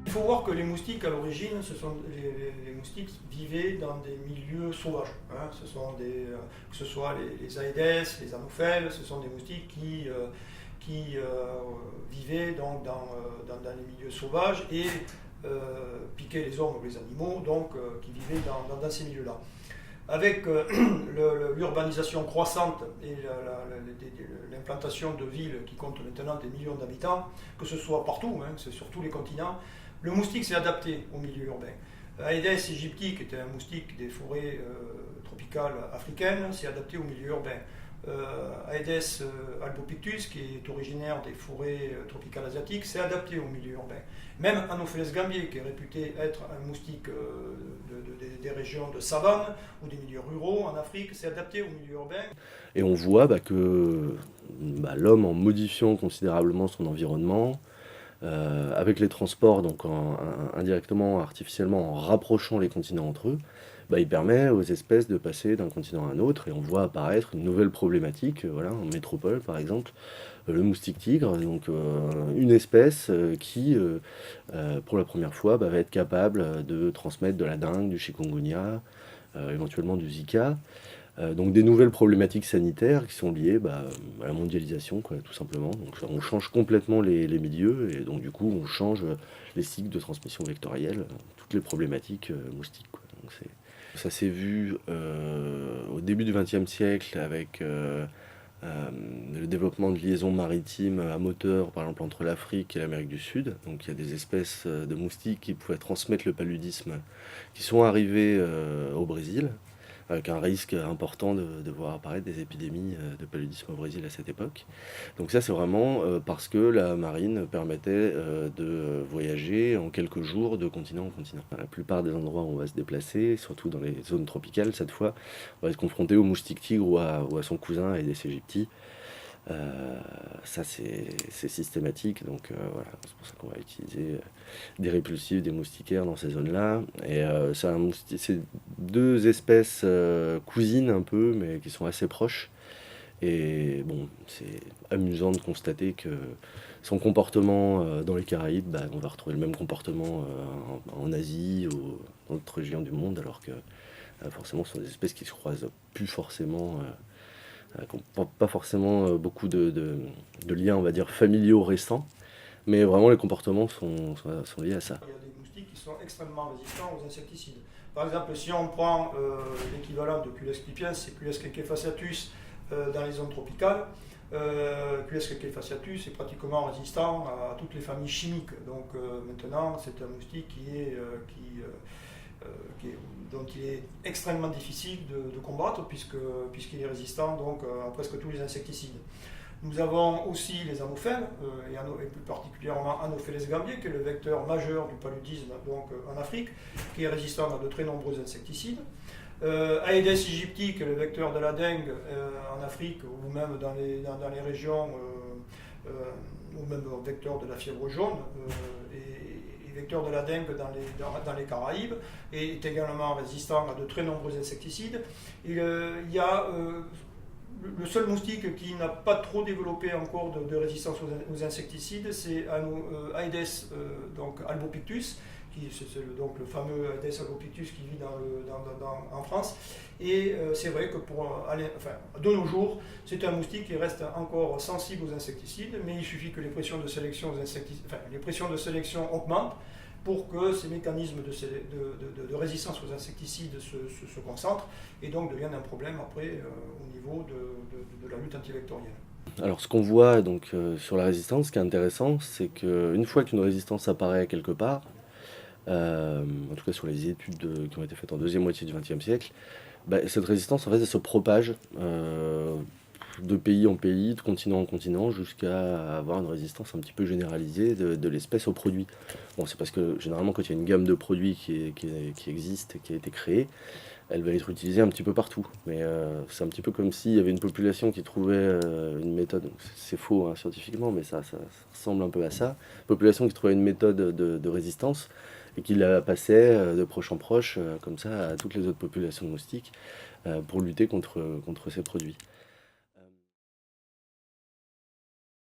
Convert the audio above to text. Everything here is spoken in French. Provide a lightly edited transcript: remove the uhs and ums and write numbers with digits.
Il faut voir que les moustiques, à l'origine, les moustiques vivaient dans des milieux sauvages. Hein. Que ce soit les Aedes, les Anopheles, ce sont des moustiques qui vivaient donc dans les milieux sauvages et piquaient les hommes ou les animaux, donc qui vivaient dans ces milieux-là. Avec l'urbanisation croissante et l'implantation de villes qui comptent maintenant des millions d'habitants, que ce soit partout, hein, c'est sur tous les continents, le moustique s'est adapté au milieu urbain. Aedes aegypti, qui était un moustique des forêts tropicales africaines, s'est adapté au milieu urbain. Aedes albopictus, qui est originaire des forêts tropicales asiatiques, s'est adapté au milieu urbain. Même Anopheles gambier, qui est réputé être un moustique des régions de savane ou des milieux ruraux en Afrique, s'est adapté au milieu urbain. Et on voit que l'homme, en modifiant considérablement son environnement, avec les transports, donc indirectement, artificiellement, en rapprochant les continents entre eux, il permet aux espèces de passer d'un continent à un autre, et on voit apparaître une nouvelle problématique, en métropole par exemple, le moustique tigre, donc une espèce qui, pour la première fois, va être capable de transmettre de la dengue, du chikungunya, éventuellement du Zika. Donc des nouvelles problématiques sanitaires qui sont liées à la mondialisation, tout simplement. Donc on change complètement les milieux, et donc du coup on change les cycles de transmission vectorielle, toutes les problématiques moustiques. Donc ça s'est vu au début du XXe siècle avec le développement de liaisons maritimes à moteur, par exemple entre l'Afrique et l'Amérique du Sud. Donc il y a des espèces de moustiques qui pouvaient transmettre le paludisme qui sont arrivées au Brésil, avec un risque important de voir apparaître des épidémies de paludisme au Brésil à cette époque. Donc ça, c'est vraiment parce que la marine permettait de voyager en quelques jours de continent en continent. La plupart des endroits où on va se déplacer, surtout dans les zones tropicales cette fois, on va être confronté au moustique tigre ou à son cousin Aedes aegypti. Ça c'est systématique, donc voilà, c'est pour ça qu'on va utiliser des répulsifs, des moustiquaires dans ces zones-là. Et c'est deux espèces cousines un peu, mais qui sont assez proches. Et bon, c'est amusant de constater que son comportement dans les Caraïbes, on va retrouver le même comportement en Asie ou dans d'autres régions du monde, alors que forcément ce sont des espèces qui se croisent plus forcément. Qui n'ont pas forcément beaucoup de liens, on va dire, familiaux récents, mais vraiment les comportements sont liés à ça. Il y a des moustiques qui sont extrêmement résistants aux insecticides. Par exemple, si on prend l'équivalent de Culex pipiens, c'est Culex quequefasciatus dans les zones tropicales. Culex quequefasciatus est pratiquement résistant à toutes les familles chimiques. Donc maintenant, c'est un moustique dont il est extrêmement difficile de combattre puisqu'il est résistant donc, à presque tous les insecticides. Nous avons aussi les anophèles, et plus particulièrement Anopheles gambier, qui est le vecteur majeur du paludisme donc, en Afrique, qui est résistant à de très nombreux insecticides. Aedes aegypti, qui est le vecteur de la dengue en Afrique, ou même dans les régions, ou même vecteur de la fièvre jaune, et vecteur de la dengue dans les Caraïbes, et est également résistant à de très nombreux insecticides. Il y a le seul moustique qui n'a pas trop développé encore de résistance aux insecticides, c'est Aedes donc albopictus, c'est donc le fameux Aedes albopictus qui vit en France. Et c'est vrai que de nos jours, c'est un moustique qui reste encore sensible aux insecticides, mais il suffit que les pressions de sélection augmentent pour que ces mécanismes de résistance aux insecticides se concentrent et donc deviennent un problème après au niveau de la lutte antivectorielle. Alors ce qu'on voit donc sur la résistance, ce qui est intéressant, c'est qu'une fois qu'une résistance apparaît quelque part, en tout cas sur les études qui ont été faites en deuxième moitié du XXe siècle, cette résistance en fait elle se propage de pays en pays, de continent en continent, jusqu'à avoir une résistance un petit peu généralisée de l'espèce aux produits. Bon, c'est parce que généralement quand il y a une gamme de produits qui existe, qui a été créée, elle va être utilisée un petit peu partout. Mais c'est un petit peu comme s'il y avait une population qui trouvait une méthode, c'est faux hein, scientifiquement, mais ça ressemble un peu à ça, une population qui trouvait une méthode de résistance et qui la passait de proche en proche, comme ça, à toutes les autres populations de moustiques, pour lutter contre ces produits.